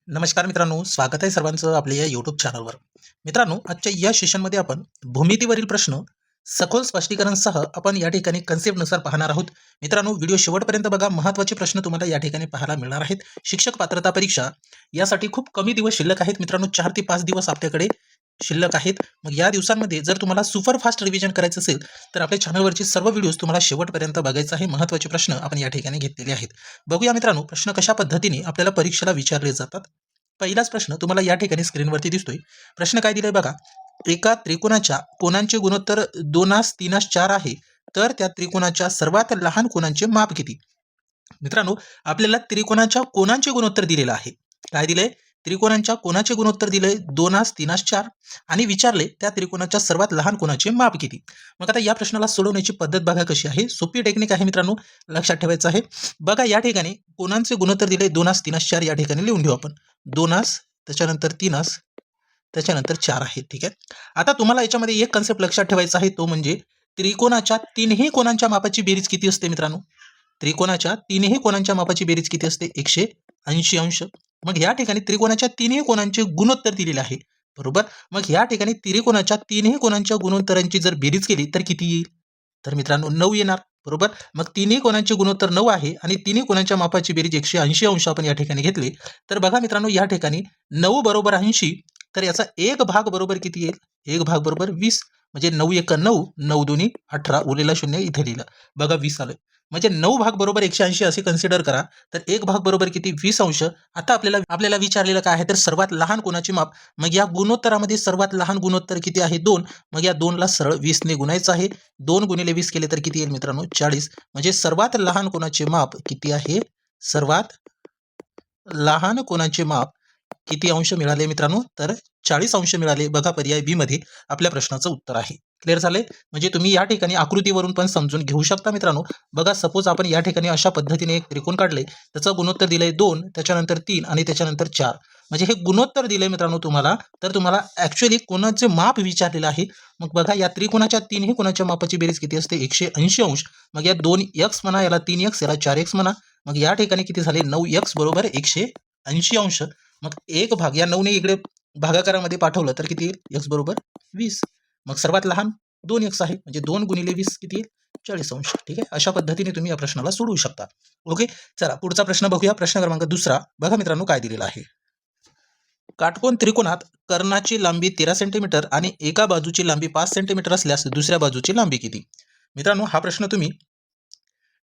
नमस्कार मित्रांनो, स्वागत आहे सर्वांचं आपल्या या यूट्यूब चॅनलवर. मित्रांनो, आजच्या या सेशनमध्ये आपण भूमितीवरील प्रश्न सखोल स्पष्टीकरणासह आपण या ठिकाणी कन्सेप्टनुसार पाहणार आहोत. मित्रांनो, व्हिडिओ शेवटपर्यंत बघा. महत्त्वाचे प्रश्न तुम्हाला या ठिकाणी पाहायला मिळणार आहेत. शिक्षक पात्रता परीक्षा यासाठी खूप कमी दिवस शिल्लक आहेत मित्रांनो. 4 ते 5 दिवस आपल्याकडे शिल्लक आहेत. मग या दिवसांमध्ये जर तुम्हाला सुपरफास्ट रिव्हिजन करायचं असेल तर आपल्या चॅनलवरचे सर्व व्हिडिओज तुम्हाला शेवटपर्यंत बघायचं आहे. महत्त्वाचे प्रश्न आपण या ठिकाणी घेतलेले आहेत. बघूया मित्रांनो, प्रश्न कशा पद्धतीने आपल्याला परीक्षेला विचारले जातात. पहिलाच प्रश्न तुम्हाला या ठिकाणी स्क्रीनवरती दिसतोय. प्रश्न काय दिलाय बघा. एका त्रिकोणाच्या कोनांचे गुणोत्तर 2 3 4 आहे, तर त्या त्रिकोणाच्या सर्वात लहान कोनांचे माप किती? मित्रांनो, आपल्याला त्रिकोणाच्या कोनांचे गुणोत्तर दिलेलं आहे. काय दिलंय? त्रिकोणांच्या कोनाचे गुणोत्तर दिलंय 2 3 4 आणि विचारले त्या त्रिकोणाच्या सर्वात लहान कोनाचे माप किती. मग आता या प्रश्नाला सोडवण्याची पद्धत बघा कशी आहे. सोपी टेक्निक आहे मित्रांनो, लक्षात ठेवायचं आहे. बघा या ठिकाणी कोनांचे गुणोत्तर दिले 2 3 4 या ठिकाणी लिहून घेऊ आपण. 2 त्याच्यानंतर 3 त्याच्यानंतर 4 आहे. ठीक आहे. आता तुम्हाला याच्यामध्ये एक कन्सेप्ट लक्षात ठेवायचा आहे, तो म्हणजे त्रिकोणाच्या तीनही कोनांच्या मापाची बेरीज किती असते मित्रांनो? त्रिकोणाच्या तीनही कोनांच्या मापाची बेरीज किती असते? 180 अंश. मग या ठिकाणी त्रिकोणाच्या तीनही कोनांचे गुणोत्तर दिलेले आहे, बरोबर. मग या ठिकाणी त्रिकोणाच्या तीनही कोनांच्या गुणोत्तरांची जर बेरीज केली तर किती येईल? तर मित्रांनो 9 येणार, बरोबर. मग तिन्ही कोनांचे गुणोत्तर 9 आहे आणि तिन्ही कोनांच्या मापाची बेरीज 180 अंश आपण या ठिकाणी घेतली. तर बघा मित्रांनो, या ठिकाणी 9 बरोबर 80, तर याचा एक भाग बरोबर किती येईल? एक भाग बरोबर 20. म्हणजे 9 1 9, 9 2 18, उरलेला शून्य इथे लिहिलं. बघा 20 आलं. म्हणजे 9 भाग बरोबर 180 असे कन्सिडर करा. तर एक भाग बरोबर किती? 20 अंश. आता आपल्याला विचारलेलं काय आहे, तर सर्वात लहान कोनाचे माप. मग या गुणोत्तरामध्ये सर्वात लहान गुणोत्तर किती आहे? 2. मग या 2 ला सरळ 20 ने गुणायचं आहे. 2 गुणिले 20 केले तर किती येईल मित्रांनो? 40. म्हणजे सर्वात लहान कोनाचे माप किती आहे? सर्वात लहान कोनाचे माप किती अंश मिळाले मित्रांनो? तर 40 अंश मिळाले. बघा पर्याय बी मध्ये आपल्या प्रश्नाचं उत्तर आहे. क्लिअर झाले? म्हणजे तुम्ही या ठिकाणी आकृतीवरून पण समजून घेऊ शकता मित्रांनो. बघा, सपोज आपण या ठिकाणी अशा पद्धतीने एक त्रिकोण काढले, त्याचं गुणोत्तर दिलंय 2, त्याच्यानंतर 3 आणि त्याच्यानंतर 4. म्हणजे हे गुणोत्तर दिले मित्रांनो तुम्हाला, तर तुम्हाला ऍक्च्युअली कोणाचे माप विचारलेलं आहे. मग बघा, या त्रिकोणाच्या तीनही कोणाच्या मापाची बेरीज किती असते? 180 अंश. मग या 2x म्हणा, याला 3x, याला 4x म्हणा. मग या ठिकाणी किती झाले? 9x बरोबर 180 अंश. मग एक भाग या 9 ने इकडे भागाकारामध्ये पाठवलं तर किती येईल? x बरोबर 20. मग सर्वात लहान 2x आहे, म्हणजे 2 गुणिले 20 किती येईल? 40 अंश. ठीक आहे. अशा पद्धतीने तुम्ही या प्रश्नाला सोडवू शकता. ओके, चला पुढचा प्रश्न बघूया. प्रश्न क्रमांक 2. बघा मित्रांनो काय दिलेला आहे. काटकोन त्रिकोणात कर्णाची लांबी 13 सेंटीमीटर आणि एका बाजूची लांबी 5 सेंटीमीटर असल्यास दुसऱ्या बाजूची लांबी किती? मित्रांनो, हा प्रश्न तुम्ही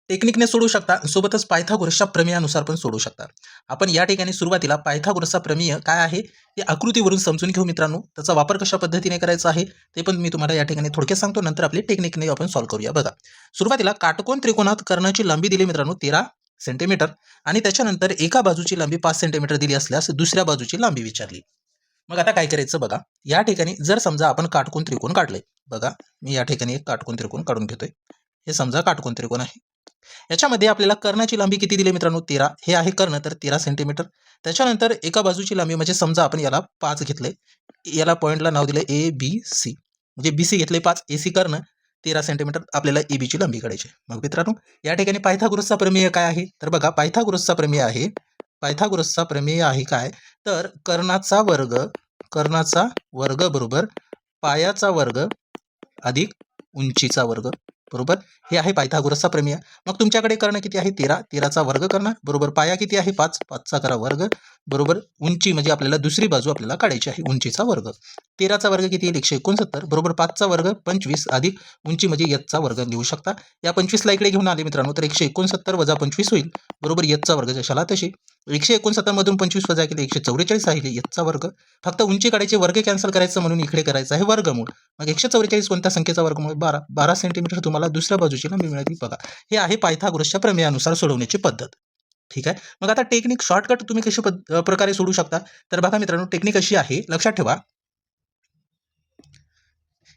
टेक्निकने सोडवू शकता, सोबतच पायथागोरसच्या प्रमेयानुसार पण सोडवू शकता. आपण या ठिकाणी सुरुवातीला पायथागोरसचा प्रमेय काय आहे ते आकृतीवरून समजून घेऊ मित्रांनो. त्याचा वापर कशा पद्धतीने करायचा आहे ते पण मी तुम्हाला या ठिकाणी थोडक्यात सांगतो. नंतर आपली टेक्निकने आपण सॉल्व्ह करूया. बघा, सुरुवातीला काटकोन त्रिकोणात कर्णाची लांबी दिली मित्रांनो 13 सेंटीमीटर आणि त्याच्यानंतर एका बाजूची लांबी 5 सेंटीमीटर दिली असल्यास दुसऱ्या बाजूची लांबी विचारली. मग आता काय करायचं बघा. या ठिकाणी जर समजा आपण काटकोन त्रिकोण काढले, बघा मी या ठिकाणी एक काटकोन त्रिकोण काढून घेतोय. हे समजा काटकोन त्रिकोण आहे. याच्यामध्ये आपल्याला कर्णाची लांबी किती दिली मित्रांनो? 13. हे आहे कर्ण, तर 13 सेंटीमीटर. त्याच्यानंतर एका बाजूची लांबी म्हणजे समजा आपण याला 5 घेतले, याला पॉईंटला नाव दिले ABC. म्हणजे BC घेतले 5, AC कर्ण 13 सेंटीमीटर. आपल्याला EB ची लांबी काढायची. मग मित्रांनो, या ठिकाणी पायथागोरसचा प्रमेय काय आहे? तर बघा, पायथागोरसचा प्रमेय आहे काय? तर कर्णाचा वर्ग बरोबर पायाचा वर्ग अधिक उंचीचा वर्ग, बरोबर. हे आहे पायथागोरसचा प्रमेय. मग तुमच्याकडे कर्ण किती आहे? 13. 13चा वर्ग करणार, बरोबर. पाया किती आहे? 5. 5चा करा वर्ग, बरोबर. उंची म्हणजे आपल्याला दुसरी बाजू आपल्याला काढायची आहे, उंचीचा वर्ग. 13चा वर्ग किती येईल? 169, बरोबर. 5चा वर्ग 25 अधिक उंची म्हणजे यचा वर्ग लिहू शकता. या 25ला इकडे घेऊन आले मित्रांनो, तर 169 वजा 25 होईल, बरोबर. यचा वर्ग जशाला तशी. 169 मधून 25 वजा केले 144 आहे यचा वर्ग. फक्त उंची काढायचे, वर्ग कॅन्सल करायचं म्हणून इकडे करायचं आहे वर्गमूळ. मग 144 कोणत्या संख्येचा वर्गमूळ? 12. 12 सेंटीमीटर तुम्हाला दुसऱ्या बाजूची लांबी मिळाली. बघा, हे आहे पायथागोरसच्या प्रमेयानुसार सोडवण्याची पद्धत. ठीक आहे. मग आता टेक्निक शॉर्टकट तुम्ही कशी प्रकारे सोडू शकता? तर बघा मित्रांनो, टेक्निक अशी आहे, लक्षात ठेवा.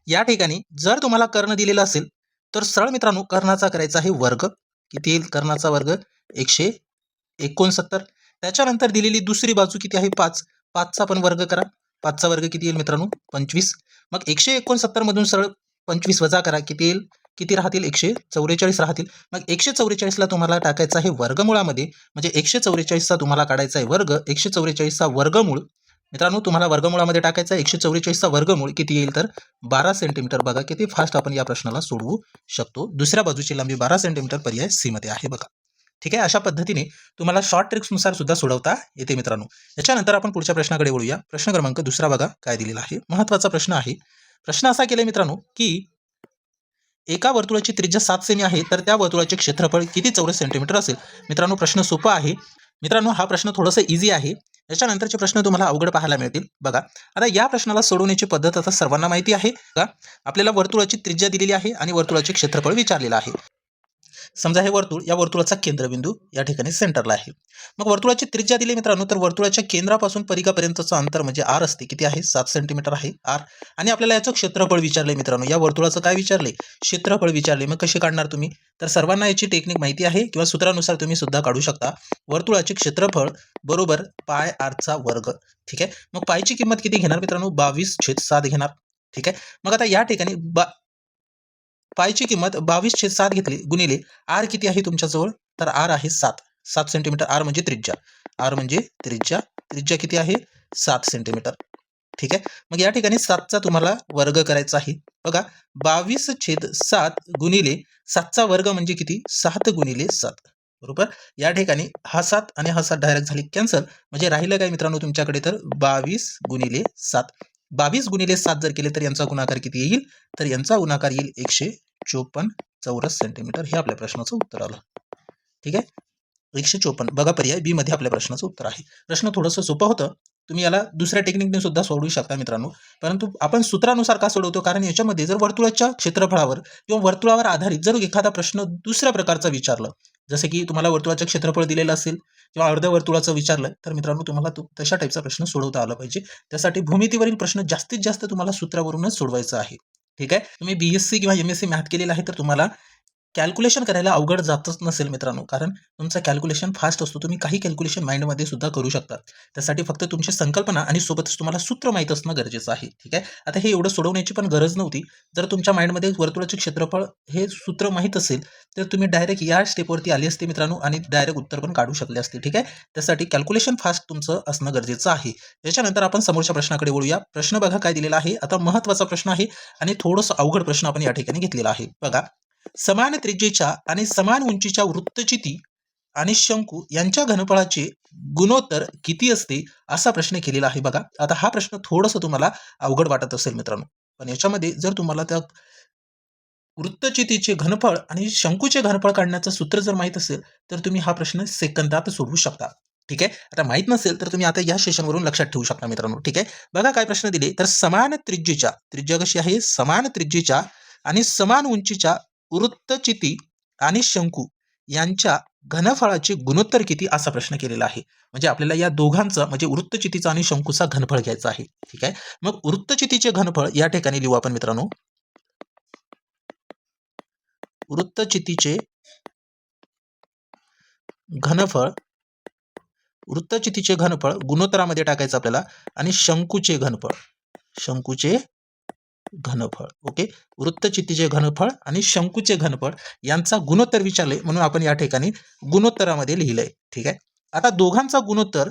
या ठिकाणी जर तुम्हाला कर्ण दिलेला असेल तर सरळ मित्रांनो कर्णाचा करायचा आहे वर्ग. किती येईल? कर्णाचा वर्ग 169. त्याच्यानंतर दिलेली दुसरी बाजू किती आहे? 5. 5चा पण वर्ग करा. 5चा वर्ग किती येईल मित्रांनो? 25. मग 169 मधून सरळ 25 वजा करा, किती येईल? किती राहतील 144 राहतील. मग 144ला तुम्हाला टाकायचं आहे वर्गमुळामध्ये, म्हणजे 144चा तुम्हाला काढायचा आहे वर्ग. 144चा वर्गमूळ मित्रांनो तुम्हाला वर्गमुळामध्ये टाकायचा आहे. 144चा वर्गमूळ किती येईल तर 12 सेंटीमीटर. बघा किती फास्ट आपण या प्रश्नाला सोडवू शकतो. दुसऱ्या बाजूची लांबी 12 सेंटीमीटर पर्याय सी मध्ये आहे बघा. ठीक आहे, अशा पद्धतीने तुम्हाला शॉर्ट ट्रिक्सनुसार सुद्धा सोडवता येते मित्रांनो. याच्यानंतर आपण पुढच्या प्रश्नाकडे वळूया. प्रश्न क्रमांक दुसरा बघा काय दिलेला आहे. महत्त्वाचा प्रश्न आहे. प्रश्न असा केलाय मित्रांनो की एका वर्तुळाची त्रिज्या 7 सेमी आहे, तर त्या वर्तुळाचे क्षेत्रफळ किती चौरस सेंटीमीटर असेल. मित्रांनो प्रश्न सोपा आहे. मित्रांनो हा प्रश्न थोडासा इझी आहे. याच्यानंतरचे प्रश्न तुम्हाला अवघड पाहायला मिळतील. बघा आता या प्रश्नाला सोडवण्याची पद्धत आता सर्वांना माहिती आहे का. आपल्याला वर्तुळाची त्रिज्या दिलेली आहे आणि वर्तुळाचे क्षेत्रफळ विचारलेलं आहे. समजा हे वर्तुळ, या वर्तुळाचा केंद्रबिंदू या ठिकाणी सेंटरला आहे. मग वर्तुळाची त्रिज्या दिली मित्रांनो, तर वर्तुळाच्या केंद्रापासून परिघापर्यंतचं अंतर म्हणजे आर असते. किती आहे 7 सेंटीमीटर आहे आर. आणि आपल्याला याचं क्षेत्रफळ विचारले मित्रांनो. या वर्तुळाचं काय विचारले, क्षेत्रफळ विचारले. मग कसे काढणार तुम्ही, तर सर्वांना याची टेक्निक माहिती आहे किंवा सूत्रानुसार तुम्ही सुद्धा काढू शकता. वर्तुळाचे क्षेत्रफळ बरोबर पाय आरचा वर्ग. ठीक आहे, मग पायची किंमत किती घेणार मित्रांनो, 22/7 घेणार. ठीक आहे, मग आता या ठिकाणी पायची किंमत 22/7 घेतली गुणिले आर किती आहे तुमच्याजवळ, तर आर आहे 7 सेंटीमीटर. आर म्हणजे त्रिज्या, आर म्हणजे त्रिज्या. त्रिज्या किती आहे 7 सेंटीमीटर. ठीक आहे, मग या ठिकाणी 7चा तुम्हाला वर्ग करायचा आहे. बघा 22/7 गुणिले 7चा वर्ग म्हणजे किती 7 गुणिले 7 बरोबर. या ठिकाणी हा 7 आणि हा 7 डायरेक्ट झाली कॅन्सल. म्हणजे राहिलं काय मित्रांनो तुमच्याकडे, तर 22 गुणिले 7. 22 गुणिले 7 जर केले तर यांचा गुणाकार किती येईल, तर यांचा गुणाकार येईल 154 चौरस सेंटीमीटर. हे आपल्या प्रश्नाचं उत्तर आलं. ठीक आहे, 154. बघा पर्याय बी मध्ये आपल्या प्रश्नाचं उत्तर आहे. प्रश्न थोडंसं सोपं होतं. तुम्ही याला दुसऱ्या टेक्निकने सुद्धा सोडवू शकता मित्रांनो. परंतु आपण सूत्रानुसार का सोडवतो, कारण याच्यामध्ये जर वर्तुळाच्या क्षेत्रफळावर किंवा वर्तुळावर आधारित जर एखादा प्रश्न दुसऱ्या प्रकारचा विचारलं, जसे की तुम्हाला वर्तुळाचं क्षेत्रफळ दिलेलं असेल किंवा अर्ध्या वर्तुळाचं विचारलं, तर मित्रांनो तुम्हाला तशा टाईपचा प्रश्न सोडवता आला पाहिजे. त्यासाठी भूमितीवरील प्रश्न जास्तीत जास्त तुम्हाला सूत्रावरूनच सोडवायचा आहे. ठीक आहे, तुम्ही BSc किंवा MSc मॅथ केलेलं आहे, तर तुम्हाला कॅल्क्युलेशन करायला अवघड जातच नसेल मित्रांनो, कारण तुमचं कॅल्क्युलेशन फास्ट असतो. तुम्ही काही कॅल्क्युलेशन माइंडमध्ये सुद्धा करू शकता. त्यासाठी फक्त तुमची संकल्पना आणि सोबतच तुम्हाला सूत्र माहीत असणं गरजेचं आहे. ठीक आहे, आता हे एवढं सोडवण्याची पण गरज नव्हती. जर तुमच्या माइंडमध्ये वर्तुळाचे क्षेत्रफळ हे सूत्र माहीत असेल, तर तुम्ही डायरेक्ट या स्टेपवरती आले असते मित्रांनो आणि डायरेक्ट उत्तर पण काढू शकले असते. ठीक आहे, त्यासाठी कॅल्क्युलेशन फास्ट तुमचं असणं गरजेचं आहे. याच्यानंतर आपण समोरच्या प्रश्नाकडे वळूया. प्रश्न बघा काय दिलेला आहे. आता महत्त्वाचा प्रश्न आहे आणि थोडंसं अवघड प्रश्न आपण या ठिकाणी घेतलेला आहे. बघा समान त्रिज्येच्या आणि समान उंचीच्या वृत्तचिती आणि शंकू यांच्या घनफळाचे गुणोत्तर किती असते, असा प्रश्न केलेला आहे. बघा आता हा प्रश्न थोडंसं तुम्हाला अवघड वाटत असेल मित्रांनो, पण याच्यामध्ये जर तुम्हाला त्या वृत्तचितीचे घनफळ आणि शंकूचे घनफळ काढण्याचं सूत्र जर माहीत असेल, तर तुम्ही हा प्रश्न सेकंदात सोडवू शकता. ठीक आहे, आता माहीत नसेल तर तुम्ही आता या सेशनवरून लक्षात ठेवू शकता मित्रांनो. ठीक आहे, बघा काय प्रश्न दिले, तर समान त्रिज्येच्या, त्रिज्या कशी आहे समान त्रिज्येच्या आणि समान उंचीच्या वृत्तचिती आणि शंकू यांच्या घनफळाचे गुणोत्तर किती, असा प्रश्न केलेला आहे. म्हणजे आपल्याला या दोघांचा म्हणजे वृत्तचितीचा आणि शंकूचा घनफळ घ्यायचा आहे. ठीक आहे, मग वृत्तचितीचे घनफळ या ठिकाणी लिहू आपण मित्रांनो. वृत्तचितीचे घनफळ, वृत्तचितीचे घनफळ गुणोत्तरामध्ये टाकायचं आपल्याला आणि शंकूचे घनफळ, शंकूचे घनफळ. ओके, वृत्तचितीचे घनफळ आणि शंकूचे घनफळ यांचा गुणोत्तर विचारले म्हणून आपण या ठिकाणी गुणोत्तरामध्ये लिहिलंय. ठीक आहे, आता दोघांचा गुणोत्तर,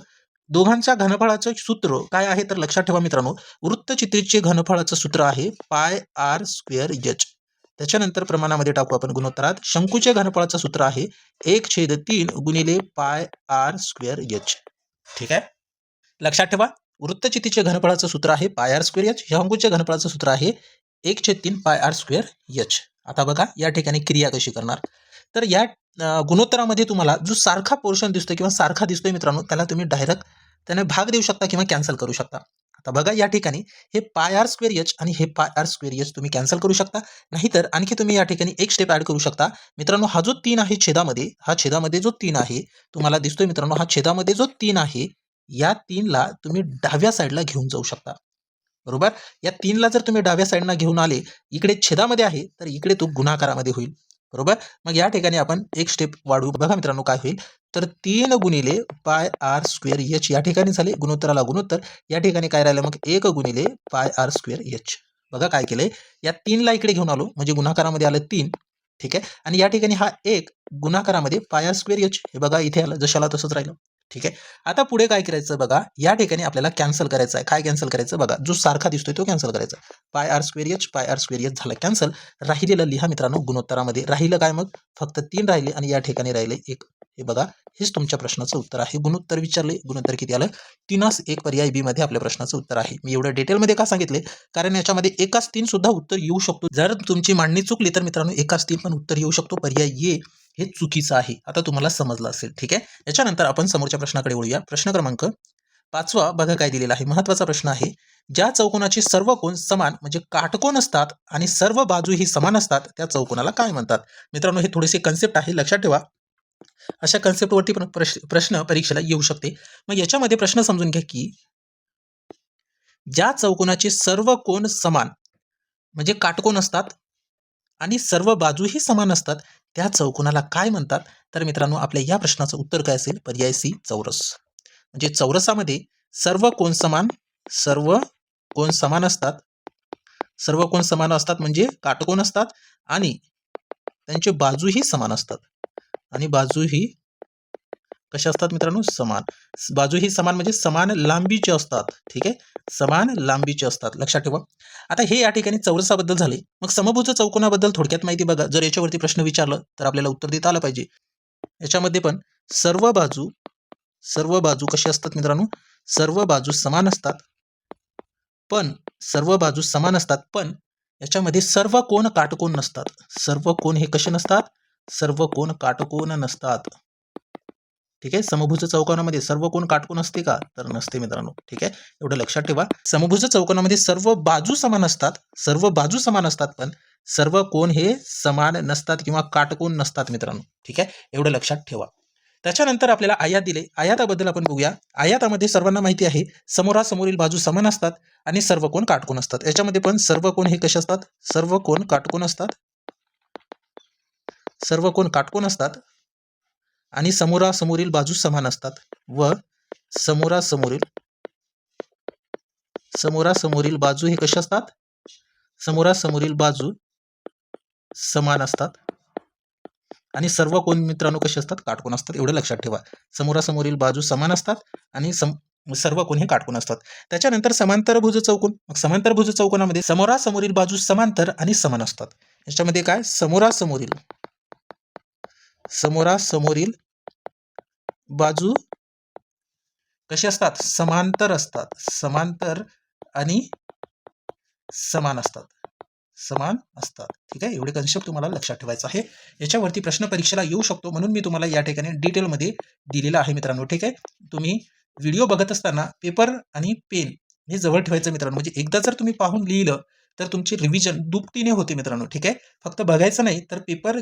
दोघांच्या घनफळाचं सूत्र काय आहे तर लक्षात ठेवा मित्रांनो. वृत्तचितीचे घनफळाचं सूत्र आहे पाय आर स्क्वेअर एच. त्याच्यानंतर प्रमाणामध्ये टाकू आपण गुणोत्तरात. शंकूचे घनफळाचं सूत्र आहे 1/3 गुणिले पाय आर स्क्वेअर एच. ठीक आहे, लक्षात ठेवा. वृत्तचितीचे घनफळाचं सूत्र आहे पाय आर स्क्वेअर एच. शंकूचे घनफळाचं सूत्र आहे 1/3 पाय आर स्क्वेअर एच. आता बघा या ठिकाणी क्रिया कशी करणार, तर या गुणोत्तरामध्ये तुम्हाला जो सारखा पोर्शन दिसतोय किंवा सारखा दिसतोय मित्रांनो, त्याला तुम्ही डायरेक्ट त्याने भाग देऊ शकता किंवा कॅन्सल करू शकता. आता बघा या ठिकाणी हे पाय आर स्क्वेअर एच आणि हे पाय आर स्क्वेअर एच तुम्ही कॅन्सल करू शकता. नाहीतर आणखी तुम्ही या ठिकाणी एक स्टेप ऍड करू शकता मित्रांनो. हा जो 3 आहे छेदामध्ये, हा छेदामध्ये जो 3 आहे तुम्हाला दिसतोय मित्रांनो, हा छेदामध्ये जो 3 आहे, या 3ला तुम्ही डाव्या साईडला घेऊन जाऊ शकता. बरोबर, या 3ला जर तुम्ही डाव्या साईडला घेऊन आले, इकडे छेदामध्ये आहे तर इकडे तो गुणाकारामध्ये होईल. बरोबर, मग या ठिकाणी आपण एक स्टेप वाढवू. बघा मित्रांनो काय होईल, तर 3 गुणिले पाय आर स्क्वेअर एच या ठिकाणी झाले गुणोत्तराला गुणोत्तर. या ठिकाणी काय राहिलं मग 1 गुणिले पाय आर स्क्वेअर एच. बघा काय केलंय, या 3ला इकडे घेऊन आलो म्हणजे गुणाकारामध्ये आलं 3. ठीक आहे. आणि या ठिकाणी हा 1 गुणाकारामध्ये पाय आर स्क्वेअर एच, हे बघा इथे आलं, जशाला तसंच राहिलं. ठीक आहे. आता पुढे काय करायचं बघा, या ठिकाणी आपल्याला कॅन्सल करायचं आहे. काय कॅन्सल करायचं बघा, जो सारखा दिसतोय तो कॅन्सल करायचा. पाय आर स्क्वेअर एच झालं कॅन्सल. राहिलेलं लिहा मित्रांनो गुणोत्तरामध्ये. राहिलं काय मग, फक्त 3 राहिले आणि या ठिकाणी राहिले 1. हे बघा, हेच तुमच्या प्रश्नाचं उत्तर आहे. गुणोत्तर विचारले, गुणोत्तर किती आलं, 3 पर्याय बी मध्ये आपल्या प्रश्नाचं उत्तर आहे. मी एवढं डिटेलमध्ये का सांगितले, कारण याच्यामध्ये एकाच 3 सुद्धा उत्तर येऊ शकतो. जर तुमची मांडणी चुकली तर मित्रांनो एकाच 3 पण उत्तर येऊ शकतो. पर्याय ए हे चुकीचं आहे. आता तुम्हाला समजलं असेल. ठीक आहे. याच्यानंतर आपण समोरच्या प्रश्नाकडे वळूया. प्रश्न क्रमांक 5 बघा काय दिलेला आहे. महत्वाचा प्रश्न आहे. ज्या चौकोनाचे सर्व कोन समान म्हणजे काटकोन असतात आणि सर्व बाजूही समान असतात त्या चौकोनाला काय म्हणतात. मित्रांनो हे थोडेसे कन्सेप्ट आहे, लक्षात ठेवा. अशा कन्सेप्टवरती पण प्रश्न परीक्षेला येऊ शकते. मग याच्यामध्ये प्रश्न समजून घ्या की ज्या चौकोनाचे सर्व कोन समान म्हणजे काटकोन असतात आणि सर्व बाजूही समान असतात त्या चौकोनाला काय म्हणतात. तर मित्रांनो आपल्या या प्रश्नाचं उत्तर काय असेल, पर्याय सी चौरस. म्हणजे चौरसामध्ये सर्व कोन समान असतात. सर्व कोन समान असतात म्हणजे काटकोन असतात आणि त्यांचे बाजूही समान असतात. आणि बाजूही कशा असतात मित्रांनो, समान. बाजूही समान म्हणजे समान लांबीचे असतात. ठीक आहे, समान लांबीचे असतात, लक्षात ठेवा. आता हे या ठिकाणी चौरसाबद्दल झाले. मग समभुज चौकोनाबद्दल थोडक्यात माहिती बघा. जर याच्यावरती प्रश्न विचारलं तर आपल्याला उत्तर देता आलं पाहिजे. याच्यामध्ये पण सर्व बाजू कशी असतात मित्रांनो, सर्व बाजू समान असतात. पण याच्यामध्ये सर्व कोन काटकोन नसतात. सर्व कोन हे कसे नसतात, सर्व कोन काटकोन नसतात. ठीक आहे. समभुज चौकोनामध्ये सर्व कोन काटकोन असते का, तर नसते मित्रांनो. ठीक आहे, एवढं लक्षात ठेवा. समभुज चौकोनामध्ये सर्व बाजू समान असतात पण सर्व कोन हे समान नसतात किंवा काटकोन नसतात मित्रांनो. ठीक आहे, एवढं लक्षात ठेवा. त्याच्यानंतर आपल्याला आयात दिले. आयाताबद्दल आपण बघूया. आयातामध्ये सर्वांना माहिती आहे समोरासमोरील बाजू समान असतात आणि सर्व कोन काटकोन असतात. याच्यामध्ये पण सर्व कोन हे कसे असतात, सर्व कोन काटकोन असतात. सर्व कोन काटकोन असतात आणि समोरासमोरील बाजू समान असतात व समोरासमोरील बाजू हे कसे असतात, समोरासमोरील बाजू समान असतात आणि सर्व कोन मित्रांनो कसे असतात, काटकोन असतात. एवढं लक्षात ठेवा. समोरासमोरील बाजू समान असतात आणि सर्व कोन हे काटकोन असतात. त्याच्यानंतर समांतरभुज चौकोन. मग समांतरभुज चौकोनामध्ये समोरासमोरील बाजू समांतर आणि समान असतात. याच्यामध्ये काय, समोरासमोरील बाजू कशी असतात, समांतर आणि समान असतात. ठीक आहे, एवढे कन्सेप्ट तुम्हाला लक्षात ठेवायचं आहे. याच्यावरती प्रश्न परीक्षेला येऊ शकतो म्हणून मी तुम्हाला या ठिकाणी डिटेलमध्ये दिलेलं आहे मित्रांनो. ठीक आहे, तुम्ही व्हिडिओ बघत असताना पेपर आणि पेन हे जवळ ठेवायचं मित्रांनो. म्हणजे एकदा जर तुम्ही पाहून लिहिलं तर तुमची रिव्हिजन दुपटीने होते मित्रांनो. ठीक आहे, फक्त बघायचं नाही तर पेपर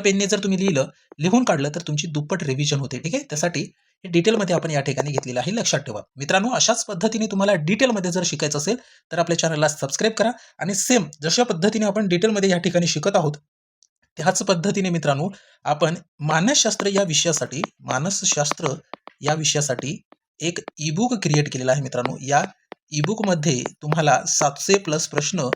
पेनने जर तुम्ही लिहून काढलं तर तुमची दुप्पट रिव्हिजन होते. ठीक आहे, त्यासाठी हे डिटेलमध्ये आपण या ठिकाणी घेतलेलं आहे, लक्षात ठेवा मित्रांनो. अशाच पद्धतीने तुम्हाला डिटेलमध्ये जर शिकायचं असेल तर आपल्या चॅनलला सबस्क्राईब करा आणि सेम जशा पद्धतीने आपण डिटेलमध्ये या ठिकाणी शिकत आहोत त्याच पद्धतीने मित्रांनो आपण मानसशास्त्र या विषयासाठी एक ईबुक क्रिएट केलेला आहे मित्रांनो. या ईबुकमध्ये तुम्हाला 700 प्लस प्रश्न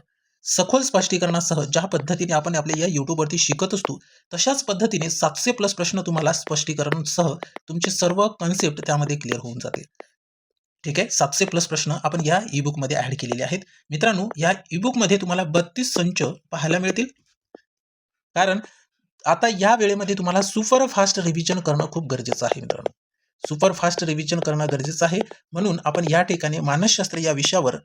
सखोल स्पष्टीकरणासह ज्या पद्धतीने आपण आपल्या या युट्यूबवरती शिकत असतो तशाच पद्धतीने 700 प्लस प्रश्न तुम्हाला स्पष्टीकरणासह तुमचे सर्व कन्सेप्ट त्यामध्ये क्लिअर होऊन जाते. ठीक आहे, 700 प्लस प्रश्न आपण या ईबुकमध्ये ऍड केलेले आहेत मित्रांनो. या ईबुकमध्ये तुम्हाला 32 संच पाहायला मिळतील. कारण आता या वेळेमध्ये तुम्हाला सुपरफास्ट रिव्हिजन करणं खूप गरजेचं आहे मित्रांनो. सुपरफास्ट रिव्हिजन करणं गरजेचं आहे म्हणून आपण या ठिकाणी मानसशास्त्र या विषयावर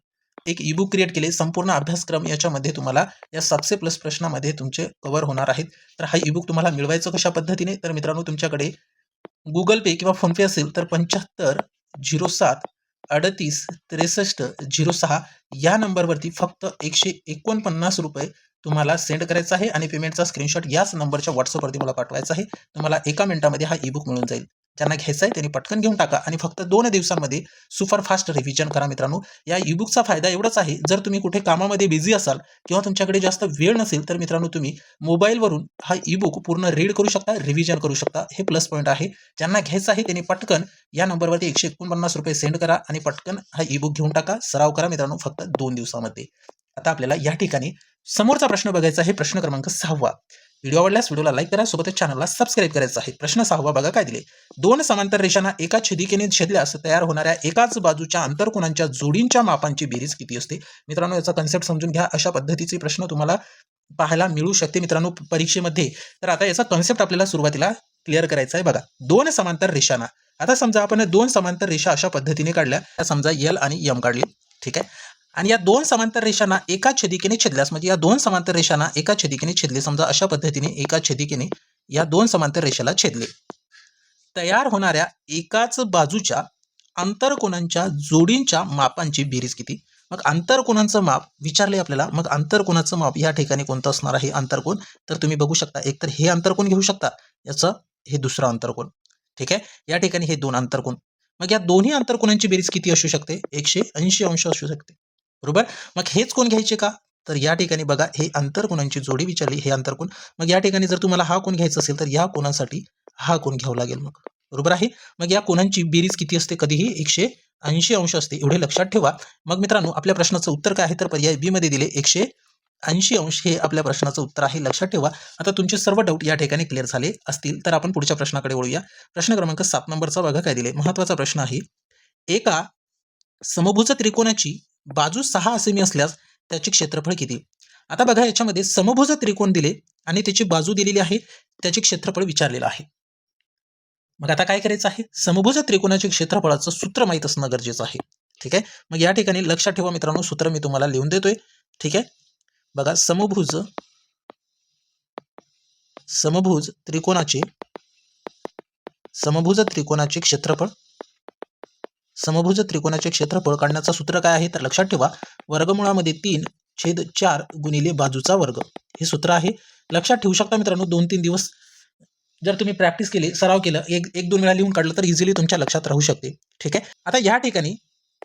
एक ईबुक क्रिएट केले. संपूर्ण अभ्यासक्रम याच्यामध्ये तुम्हाला या 700 प्लस प्रश्नामध्ये तुमचे कव्हर होणार आहेत. तर हा ईबुक तुम्हाला मिळवायचं कशा पद्धतीने, तर मित्रांनो तुमच्याकडे गुगल पे किंवा फोनपे असेल तर 75 07 38 63 06 या नंबरवरती फक्त 149 रुपये तुम्हाला सेंड करायचा आहे आणि पेमेंटचा स्क्रीनशॉट याच नंबरच्या व्हॉट्सअपवरती मला पाठवायचा आहे. तुम्हाला 1 मिनिटामध्ये हा ईबुक मिळून जाईल. ज्यांना घ्यायचं आहे त्यांनी पटकन घेऊन टाका आणि फक्त 2 दिवसांमध्ये सुपरफास्ट रिव्हिजन करा मित्रांनो. या ईबुकचा फायदा एवढाच आहे, जर तुम्ही कुठे कामामध्ये बिझी असाल किंवा तुमच्याकडे जास्त वेळ नसेल तर मित्रांनो तुम्ही मोबाईलवरून हा ईबुक पूर्ण रीड करू शकता, रिव्हिजन करू शकता. हे प्लस पॉईंट आहे. ज्यांना घ्यायचं आहे त्यांनी पटकन या नंबरवरती ₹149 सेंड करा आणि पटकन हा ईबुक घेऊन टाका. सराव करा मित्रांनो फक्त 2 दिवसामध्ये. आता आपल्याला या ठिकाणी समोरचा प्रश्न बघायचा आहे, प्रश्न क्रमांक 6. व्हिडिओ आवडल्यास व्हिडिओला लाईक करा, सोबतच चॅनलला सबस्क्राईब करायचं आहे. प्रश्न 6 बघा काय दिले. 2 समांतर रेषांना एका छेदिकेने छेदल्यास तयार होणाऱ्या एकाच बाजूच्या आंतरकोनांच्या जोडींच्या मापांची बेरीज किती असते. मित्रांनो याचा कन्सेप्ट समजून घ्या. अशा पद्धतीचे प्रश्न तुम्हाला पाहायला मिळू शकते मित्रांनो परीक्षेमध्ये. तर आता याचा कन्सेप्ट आपल्याला सुरुवातीला क्लिअर करायचा आहे. बघा 2 समांतर रेषांना, आता समजा आपण 2 समांतर रेषा अशा पद्धतीने काढल्या, समजा L आणि M काढली, ठीक आहे. आणि या 2 समांतर रेषांना एका छेदिकेने छेदल्यास, म्हणजे या 2 समांतर रेषांना एका छेदिकेने छेदले, समजा अशा पद्धतीने एका छेदिकेने या 2 समांतर रेषेला छेदले, तयार होणाऱ्या एकाच बाजूच्या आंतरकोनांच्या जोडींच्या मापांची बेरीज किती. मग आंतरकोनांचं माप विचारले आपल्याला. मग आंतरकोनाचं माप या ठिकाणी कोणतं असणार आहे आंतरकोन, तर तुम्ही बघू शकता. एकतर हे आंतरकोन घेऊ शकता, याचं हे दुसरं आंतरकोन, ठीक आहे. या ठिकाणी हे 2 आंतरकोन. मग या दोन्ही आंतरकोनांची बेरीज किती असू शकते, 180 अंश असू शकते, बरोबर. मग हेच कोण घ्यायचे का, तर या ठिकाणी बघा हे आंतरकोनांची जोडी विचारली, हे आंतरकोन. मग या ठिकाणी जर तुम्हाला हा कोण घ्यायचा असेल तर या कोणासाठी हा कोण घ्यावा लागेल, मग बरोबर आहे. मग या कोणांची बेरीज किती असते, कधीही 180 अंश असते, एवढे लक्षात ठेवा. मग मित्रांनो आपल्या प्रश्नाचं उत्तर काय आहे, तर पर्याय बी मध्ये दिले 180 अंश हे आपल्या प्रश्नाचं उत्तर आहे, लक्षात ठेवा. आता तुमचे सर्व डाऊट या ठिकाणी क्लिअर झाले असतील तर आपण पुढच्या प्रश्नाकडे वळूया. प्रश्न क्रमांक 7 नंबरचा बघा काय दिले. महत्वाचा प्रश्न आहे. एका समभुज त्रिकोणाची बाजू 6 सेमी असल्यास त्याचे क्षेत्रफळ किती. आता बघा याच्यामध्ये समभुज त्रिकोण दिले आणि त्याची बाजू दिलेली आहे, त्याचे क्षेत्रफळ विचारलेलं आहे. मग आता काय करायचं आहे, समभुज त्रिकोणाचे क्षेत्रफळाचं सूत्र माहीत असणं गरजेचं आहे, ठीक आहे. मग या ठिकाणी लक्षात ठेवा मित्रांनो, सूत्र मी तुम्हाला लिहून देतोय, ठीक आहे. बघा समभुज त्रिकोणाचे क्षेत्रफळ, समभुज त्रिकोणाचे क्षेत्रफळ काढण्याचं सूत्र काय आहे, तर लक्षात ठेवा वर्गमुळामध्ये 3/4 गुणिले बाजूचा वर्ग, हे सूत्र आहे. लक्षात ठेवू शकता मित्रांनो. 2-3 दिवस जर तुम्ही प्रॅक्टिस केली, सराव केलं, एक दोन वेळा लिहून काढलं तर इझिली तुमच्या लक्षात राहू शकते, ठीक आहे. आता या ठिकाणी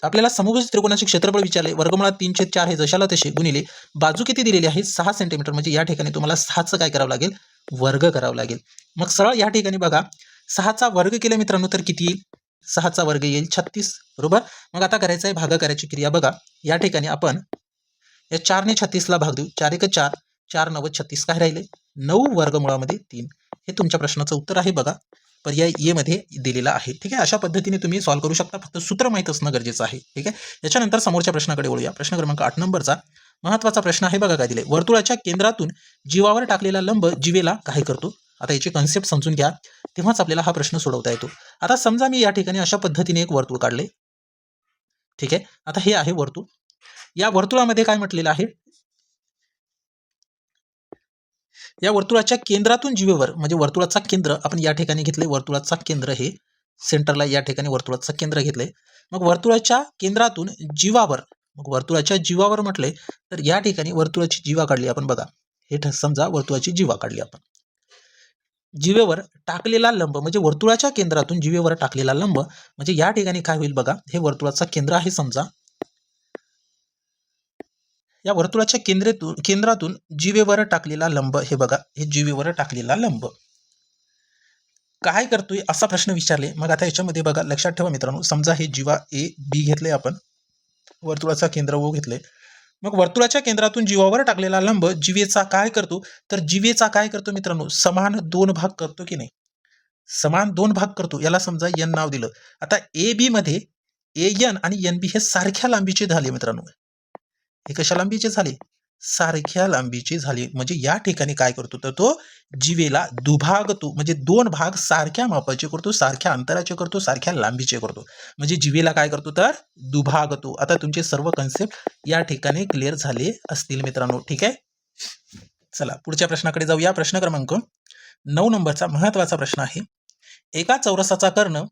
आपल्याला समभुज त्रिकोणाचे क्षेत्रफळ विचारले, वर्गमुळात 3/4 हे जशाला तसे गुणिले बाजू किती दिलेली आहे 6 सेंटीमीटर, म्हणजे या ठिकाणी तुम्हाला 6चं काय करावं लागेल, वर्ग करावं लागेल. मग सरळ या ठिकाणी बघा 6चा वर्ग केला मित्रांनो तर किती येईल, 6चा वर्ग येईल 36, बरोबर. मग आता करायचं आहे भागाकाराची क्रिया. बघा या ठिकाणी आपण या 4 ने 36ला भाग देऊ, 4 1 4, 4 9 36, काय राहिले 9 वर्गमुळामध्ये 3. हे तुमच्या प्रश्नाचं उत्तर आहे. बघा पर्याय ए मध्ये दिलेला आहे, ठीक आहे. अशा पद्धतीने तुम्ही सॉल्व्ह करू शकता, फक्त सूत्र माहीत असणं गरजेचं आहे, ठीक आहे. याच्यानंतर समोरच्या प्रश्नाकडे वळूया. प्रश्न क्रमांक 8 नंबरचा महत्वाचा प्रश्न आहे. बघा काय दिले. वर्तुळाच्या केंद्रातून जीवावर टाकलेला लंब जीवेला काय करतो. आता याची कन्सेप्ट समजून घ्या, तेव्हाच आपल्याला हा प्रश्न सोडवता येतो. आता समजा मी या ठिकाणी अशा पद्धतीने एक वर्तुळ काढले, ठीक आहे. आता हे आहे वर्तुळ. या वर्तुळामध्ये काय म्हटलेलं आहे, या वर्तुळाच्या केंद्रातून जीवेवर, म्हणजे वर्तुळाचा केंद्र आपण या ठिकाणी घेतले, वर्तुळाचा केंद्र हे सेंटरला या ठिकाणी वर्तुळाचं केंद्र घेतले. मग वर्तुळाच्या केंद्रातून जीवावर, मग वर्तुळाच्या जीवावर म्हटले तर या ठिकाणी वर्तुळाची जीवा काढली आपण. बघा हे समजा वर्तुळाची जीवा काढली आपण. जीवेवर टाकलेला लंब, म्हणजे वर्तुळाच्या केंद्रातून जीवेवर टाकलेला लंब, म्हणजे या ठिकाणी काय होईल बघा, हे वर्तुळाचं केंद्र आहे समजा. या वर्तुळाच्या केंद्रातून जीवेवर टाकलेला लंब, हे बघा हे जीवेवर टाकलेला लंब काय करतोय असा प्रश्न विचारले. मग आता याच्यामध्ये बघा लक्षात ठेवा मित्रांनो, समजा हे जीवा ए बी घेतले आपण, वर्तुळाचा केंद्र ओ घेतले. मग वर्तुळाच्या केंद्रातून जीवावर टाकलेला लंब जीवेचा काय करतो, तर जीवेचा काय करतो मित्रांनो, समान 2 भाग करतो की नाही, समान 2 भाग करतो. याला समजा एन नाव दिलं. आता ए बी मध्ये ए एन आणि एन बी हे सारख्या लांबीचे झाले मित्रांनो. हे कशा लांबीचे झाले, सारख्या लांबीचे झाले. म्हणजे या ठिकाणी काय करतो, तर तो जीवेला दुभागतो, म्हणजे 2 भाग सारख्या मापाचे करतो, सारख्या अंतराचे करतो, सारख्या लांबीचे करतो. म्हणजे जीवेला काय करतो, तर दुभागतो. आता तुमचे सर्व कन्सेप्ट या ठिकाणी क्लिअर झाले असतील मित्रांनो, ठीक आहे. चला पुढच्या प्रश्नाकडे जाऊया. प्रश्न क्रमांक 9 नंबरचा महत्वाचा प्रश्न आहे. एका चौरसाचा कर्ण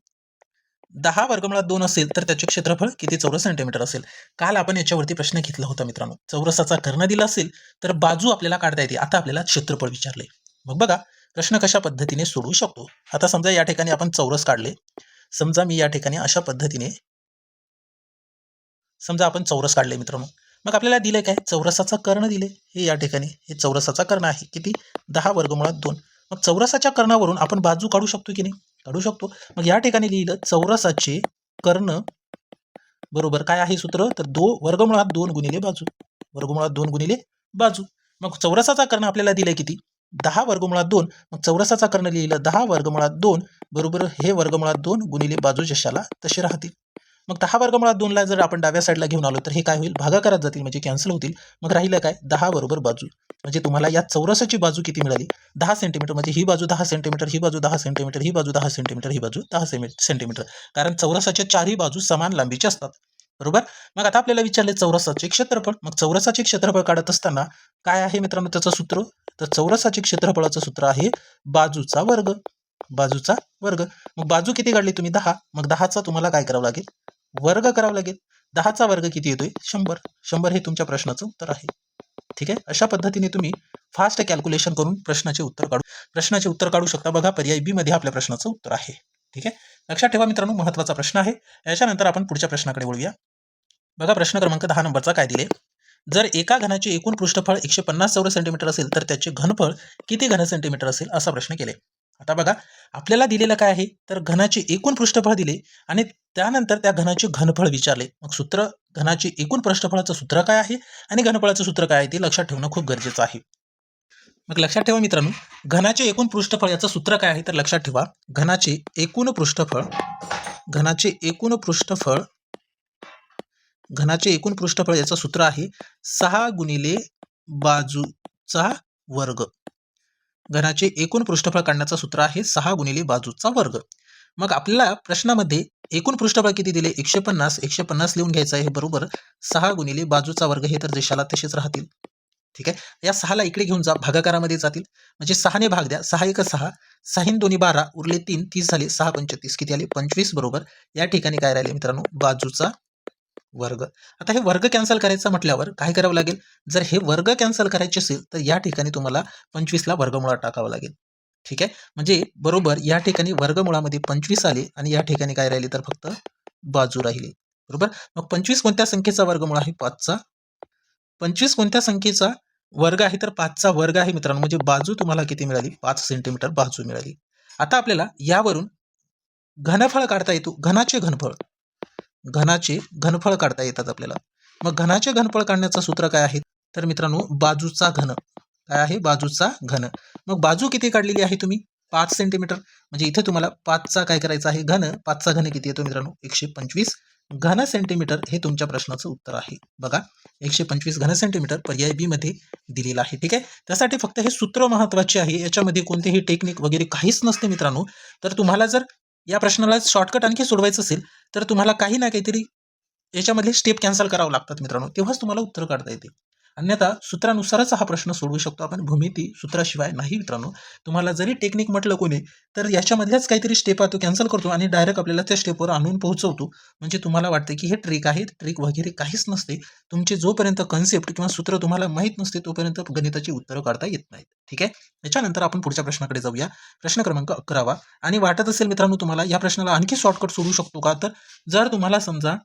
10 वर्गमुळात 2 असेल तर त्याचे क्षेत्रफळ किती चौरस सेंटीमीटर असेल. काल आपण याच्यावरती प्रश्न घेतला होता मित्रांनो. चौरसाचा कर्ण दिला असेल तर बाजू आपल्याला काढता येते. आता आपल्याला क्षेत्रफळ विचारले. मग बघा प्रश्न कशा पद्धतीने सोडवू शकतो. आता समजा या ठिकाणी आपण चौरस काढले. समजा मी या ठिकाणी अशा पद्धतीने समजा आपण चौरस काढले मित्रांनो. मग आपल्याला दिले काय, चौरसाचा कर्ण दिले. हे या ठिकाणी हे चौरसाचा कर्ण आहे. किती, 10 वर्गमुळात 2. मग चौरसाच्या कर्णावरून आपण बाजू काढू शकतो की नाही, काढू शकतो. मग या ठिकाणी लिहिलं चौरसाचे कर्ण बरोबर काय आहे सूत्र, तर वर्गमुळात 2 गुणिले बाजू, वर्गमुळात 2 गुणिले बाजू. मग चौरसाचा कर्ण आपल्याला दिले किती, 10 वर्गमुळात 2. मग चौरसाचा कर्ण लिहिलं 10 वर्गमुळात 2 बरोबर हे वर्गमुळात 2 गुणिले बाजू जशाला तसे राहतील. मग 10 वर्गमुळात 2ला जर आपण डाव्या साईडला घेऊन आलो तर हे काय होईल, भागाकारात जातील म्हणजे कॅन्सल होतील. मग राहिलं काय, 10 बरोबर बाजू. म्हणजे तुम्हाला या चौरसाची बाजू किती मिळाली, 10 सेंटीमीटर. म्हणजे ही बाजू 10 सेंटीमीटर, ही बाजू 10 सेंटीमीटर, ही बाजू 10 सेंटीमीटर, ही बाजू 10 सेंटीमीटर. कारण चौरसाच्या चारही बाजू समान लांबीच्या असतात बरोबर. मग आता आपल्याला विचारले चौरसाचे क्षेत्रफळ. मग चौरसाचे क्षेत्रफळ काढत असताना काय आहे मित्रांनो त्याचं सूत्र, तर चौरसाचे क्षेत्रफळाचं सूत्र आहे बाजूचा वर्ग, बाजूचा वर्ग. मग बाजू किती काढली तुम्ही, 10. मग 10चा तुम्हाला काय करावं लागेल, वर्ग करावं लागेल. 10चा वर्ग किती येतोय, 100. 100 हे तुमच्या प्रश्नाचं उत्तर आहे. ठीक आहे. अशा पद्धतीने तुम्ही फास्ट कॅल्क्युलेशन करून प्रश्नाचे उत्तर काढू शकता. बघा पर्याय बी मध्ये आपल्या प्रश्नाचं उत्तर आहे. ठीक आहे. लक्षात ठेवा मित्रांनो, महत्त्वाचा प्रश्न आहे. याच्यानंतर आपण पुढच्या प्रश्नाकडे वळूया. बघा प्रश्न क्रमांक 10 नंबरचा काय दिले, जर एका घनाचे एकूण पृष्ठफळ 150 चौरस सेंटीमीटर असेल तर त्याचे घनफळ किती घन सेंटीमीटर असेल, असा प्रश्न केले. आता बघा आपल्याला दिलेलं काय आहे, तर घनाचे एकूण पृष्ठफळ दिले आणि त्यानंतर त्या घनाचे घनफळ विचारले. मग सूत्र, घनाचे एकूण पृष्ठफळाचं सूत्र काय आहे आणि घनफळाचं सूत्र काय आहे ते लक्षात ठेवणं खूप गरजेचं आहे. मग लक्षात ठेवा मित्रांनो, घनाचे एकूण पृष्ठफळ याचं सूत्र काय आहे, तर लक्षात ठेवा घनाचे एकूण पृष्ठफळ, घनाचे एकूण पृष्ठफळ, घनाचे एकूण पृष्ठफळ याचं सूत्र आहे 6 गुणिले बाजूचा वर्ग. घनाचे एकूण पृष्ठफळ काढण्याचं सूत्र आहे 6 गुणिले बाजूचा वर्ग. मग आपल्याला प्रश्नामध्ये एकूण पृष्ठफळ किती दिले, 150. 150 लिहून घ्यायचं आहे बरोबर 6 गुणिले बाजूचा वर्ग, हे तर देशाला तसेच राहतील. ठीक आहे. या 6ला इकडे घेऊन जा, भागाकारामध्ये जातील. म्हणजे 6ने भाग द्या, 6 1 6, 6 2 12, उरले 3, 30 झाले, 6 पंच 30, किती आले 25 बरोबर. या ठिकाणी काय राहिले मित्रांनो, बाजूचा वर्ग. आता हे वर्ग कॅन्सल करायचं म्हटल्यावर काय करावं लागेल, जर हे वर्ग कॅन्सल करायचे असेल तर या ठिकाणी तुम्हाला 25ला वर्गमुळात टाकावं लागेल. ठीक आहे. म्हणजे बरोबर या ठिकाणी वर्गमुळामध्ये 25 आले आणि या ठिकाणी काय राहिले, तर फक्त बाजू राहिली बरोबर. मग 25 कोणत्या संख्येचा वर्गमूळ आहे, 5चा. 25 कोणत्या संख्येचा वर्ग आहे, तर 5चा वर्ग आहे मित्रांनो. म्हणजे बाजू तुम्हाला किती मिळाली, 5 सेंटीमीटर बाजू मिळाली. आता आपल्याला यावरून घनफळ काढता येतो, घनाचे घनफळ, घनाचे घनफळ काढता येतात आपल्याला. मग घनाचे घनफळ काढण्याचं सूत्र काय आहे, तर मित्रांनो बाजूचा घन. काय आहे, बाजूचा घन. मग बाजू किती काढलेली आहे तुम्ही, 5 सेंटीमीटर. म्हणजे इथे तुम्हाला 5चा काय करायचा आहे, घन. 5चा घन किती येतो मित्रांनो, 125 घन सेंटीमीटर. हे तुमच्या प्रश्नाचं उत्तर आहे. बघा 125 घन सेंटीमीटर पर्याय बी मध्ये दिलेला आहे. ठीक आहे. त्यासाठी फक्त हे सूत्र महत्वाचे आहे, याच्यामध्ये कोणतेही टेक्निक वगैरे काहीच नसते मित्रांनो. तर तुम्हाला जर या प्रश्नाला शॉर्टकट आणखी सोडवायचं असेल तर तुम्हाला काही ना काहीतरी याच्यामधले स्टेप कॅन्सल करावं लागतात मित्रांनो, तेव्हाच तुम्हाला उत्तर काढता येते. अन्यथा सूत्रानुसारच हा प्रश्न सोडवू शकतो आपण, भूमिती सूत्राशिवाय नाही मित्रांनो. तुम्हाला जरी टेक्निक म्हटलं कोणी तर याच्यामधल्याच काहीतरी स्टेप आहे तो कॅन्सल करतो आणि डायरेक्ट आपल्याला त्या स्टेपवर आणून पोहोचवतो. म्हणजे तुम्हाला वाटते की हे ट्रिक आहे, ट्रिक वगैरे काहीच नसते. तुमचे जोपर्यंत कन्सेप्ट किंवा सूत्र तुम्हाला माहीत नसते तोपर्यंत गणिताची उत्तरं काढता येत नाहीत. ठीक आहे. याच्यानंतर आपण पुढच्या प्रश्नाकडे जाऊया. प्रश्न क्रमांक 11. आणि वाटत असेल मित्रांनो तुम्हाला या प्रश्नाला आणखी शॉर्टकट सोडू शकतो का, तर जर तुम्हाला समजा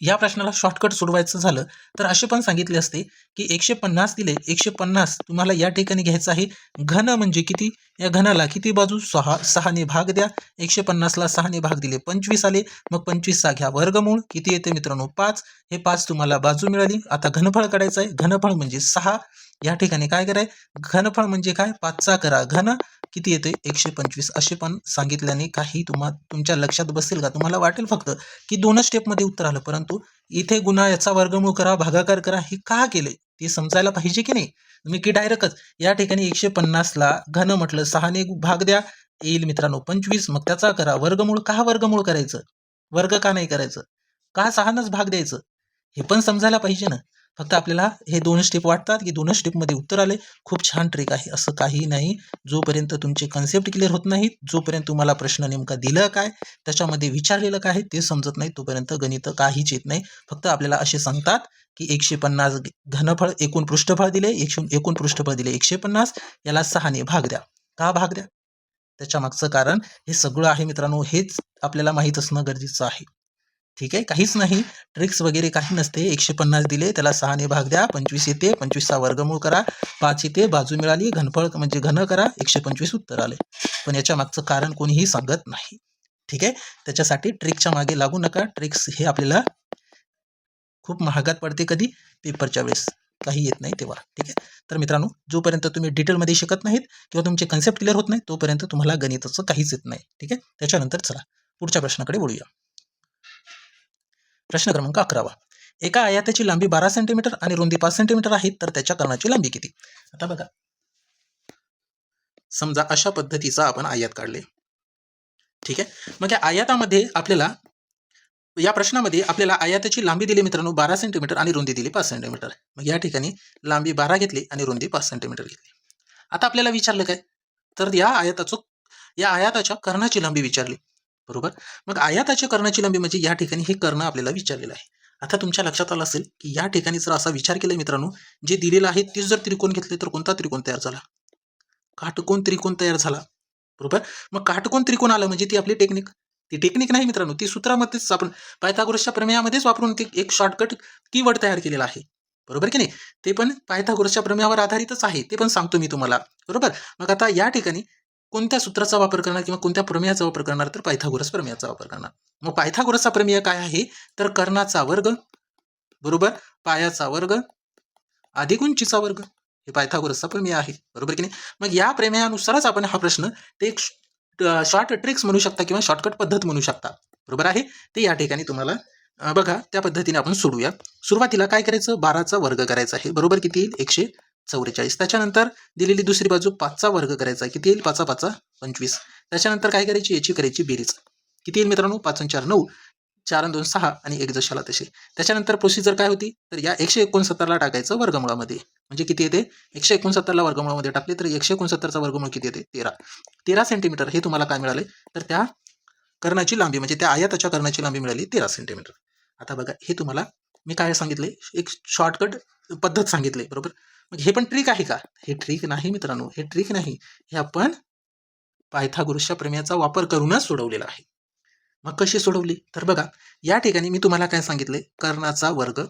या प्रश्नाला शॉर्टकट सोडवायचं झालं तर असे पण सांगितले असते की 150 दिले, 150 तुम्हाला या ठिकाणी घ्यायचं आहे. घन म्हणजे किती, या घनाला किती बाजू, 6. 6ने भाग द्या. 150ला 6ने भाग दिले 25 आले. मग 25चा घ्या वर्गमूळ, किती येते मित्रांनो 5. हे 5 तुम्हाला बाजू मिळाली. आता घनफळ काढायचं आहे. घनफळ म्हणजे 6. या ठिकाणी काय कराय, घनफळ म्हणजे काय, 5चा करा घन, किती येते 125. असे पण सांगितल्याने काही तुमच्या लक्षात बसेल का, तुम्हाला वाटेल फक्त की 2 स्टेपमध्ये उत्तर आलं, परंतु इथे गुणा, याचा वर्गमूळ करा, भागाकार करा, हे का केले ते समजायला पाहिजे की नाही. तुम्ही की डायरेक्टच या ठिकाणी 150ला घन म्हटलं, 6ने भाग द्या, येईल मित्रांनो 25. मग त्याचा करा वर्गमूळ. का वर्गमूळ करायचं, वर्ग का नाही करायचं, का 6नच भाग द्यायचं, हे पण समजायला पाहिजे ना. फक्त आपल्याला हे 2 स्टेप वाटतात की 2 स्टेपमध्ये उत्तर आले. खूप छान ट्रिक आहे, असं काही नाही. जोपर्यंत तुमचे कन्सेप्ट क्लिअर होत नाहीत, जोपर्यंत तुम्हाला प्रश्न नेमका दिलं काय, त्याच्यामध्ये विचारलेलं काय ते समजत नाही, तोपर्यंत गणित काहीच येत नाही. फक्त आपल्याला असे सांगतात की 150 घनफळ, एकूण पृष्ठफळ दिले, एकूण पृष्ठफळ दिले 150, याला 6ने भाग द्या. का भाग द्या? त्याच्या मागचं कारण हे सगळं आहे मित्रांनो, हेच आपल्याला माहीत असणं गरजेचं आहे. ठीक आहे, काहीच नाही, ट्रिक्स वगैरे काही नसते. 150 दिले, त्याला 6 ने भाग द्या, 25 येते, 25चा वर्गमूळ करा, 5 येते, बाजू मिळाली, घनफळ म्हणजे घन करा, 125 उत्तर आले. पण याच्या मागचं कारण कोणीही सांगत नाही. ठीक आहे, त्याच्यासाठी ट्रिकच्या मागे लागू नका. ट्रिक्स हे आपल्याला खूप महागात पडते. कधी? पेपरच्या वेळेस, काही येत नाही तेव्हा. ठीक आहे, तर मित्रांनो, जोपर्यंत तुम्ही डिटेलमध्ये शिकत नाहीत किंवा तुमचे कन्सेप्ट क्लिअर होत नाही, तोपर्यंत तुम्हाला गणिताचं काहीच येत नाही. ठीक आहे, त्याच्यानंतर चला पुढच्या प्रश्नाकडे वळूया. प्रश्न क्रमांक 11. एका आयताची लांबी 12 सेंटीमीटर आणि रुंदी 5 सेंटीमीटर आहे, तर त्याच्या कर्णाची लांबी किती? आता बघा, समजा अशा पद्धतीचा आपण आयत काढले. ठीक आहे, मग या आयतामध्ये आपल्याला, या प्रश्नामध्ये आपल्याला आयताची लांबी दिली मित्रांनो 12 सेंटीमीटर आणि रुंदी दिली 5 सेंटीमीटर. मग या ठिकाणी लांबी 12 घेतली आणि रुंदी 5 सेंटीमीटर घेतली. आता आपल्याला विचारलं काय, तर या आयताच्या कर्णाची लांबी विचारली. बरोबर, मग आयताच्या कर्णाची लांबी म्हणजे या ठिकाणी हे कर्ण आपल्याला विचारलेलं आहे. आता तुमच्या लक्षात आलं असेल की या ठिकाणी जर असा विचार केला मित्रांनो, जे दिलेलं आहे तीच जर त्रिकोण घेतले तर कोणता त्रिकोण तयार झाला? काटकोन त्रिकोण तयार झाला. बरोबर, मग काटकोन त्रिकोण आलं म्हणजे ती आपली टेक्निक. ती टेक्निक नाही मित्रांनो, ती सूत्रामध्येच आपण पायथागोरसच्या प्रमेयामध्येच वापरून ती एक शॉर्टकट कीवर्ड तयार केलेला आहे. बरोबर की नाही? ते पण पायथागोरसच्या प्रमेयावर आधारितच आहे, ते पण सांगतो मी तुम्हाला. बरोबर, मग आता या ठिकाणी कोणत्या सूत्राचा वापर करणार किंवा कोणत्या प्रमेयाचा वापर करणार, तर पायथागोरस प्रमेयाचा वापर करणार. मग पायथागोरसचा प्रमेय काय आहे, तर कर्णाचा वर्ग बरोबर पायाचा वर्ग अधिक उंचीचा वर्ग, हे पायथागोरसचा प्रमेय आहे. बरोबर की नाही? मग या प्रमेयानुसारच आपण हा प्रश्न ते एक शॉर्ट ट्रिक्स म्हणू शकता किंवा शॉर्टकट पद्धत म्हणू शकता. बरोबर आहे, ते या ठिकाणी तुम्हाला बघा त्या पद्धतीने आपण सोडूया. सुरुवातीला काय करायचं, 12चा वर्ग करायचा आहे. बरोबर, किती येईल? 144. त्याच्यानंतर दिलेली दुसरी बाजू 5चा वर्ग करायचा आहे. किती येईल? 5 5 25. त्याच्यानंतर काय करायची, याची करायची बेरीज. किती येईल मित्रांनो? 5 4 9, 4 2 6 आणि 1 जशाला तसे. त्याच्यानंतर प्रोसिजर काय होती, तर या 169ला टाकायचं वर्गमुळामध्ये. म्हणजे किती येते? 169ला वर्गमुळामध्ये टाकले तर 169चा वर्गमूळ किती येते? 13. 13 सेंटीमीटर हे तुम्हाला काय मिळाले, तर त्या कर्णाची लांबी म्हणजे त्या आयताच्या कर्णाची लांबी मिळाली 13 सेंटीमीटर. आता बघा, हे तुम्हाला मी काय सांगितले, एक शॉर्टकट पद्धत सांगितली. बरोबर, मग हे पण ट्रिक आहे का? हे ट्रिक नाही मित्रांनो, हे ट्रिक नाही, हे आपण पायथागोरसच्या प्रमेयाचा वापर करूनच सोडवलेलं आहे. मग कशी सोडवली, तर बघा या ठिकाणी मी तुम्हाला काय सांगितले, कर्णाचा वर्ग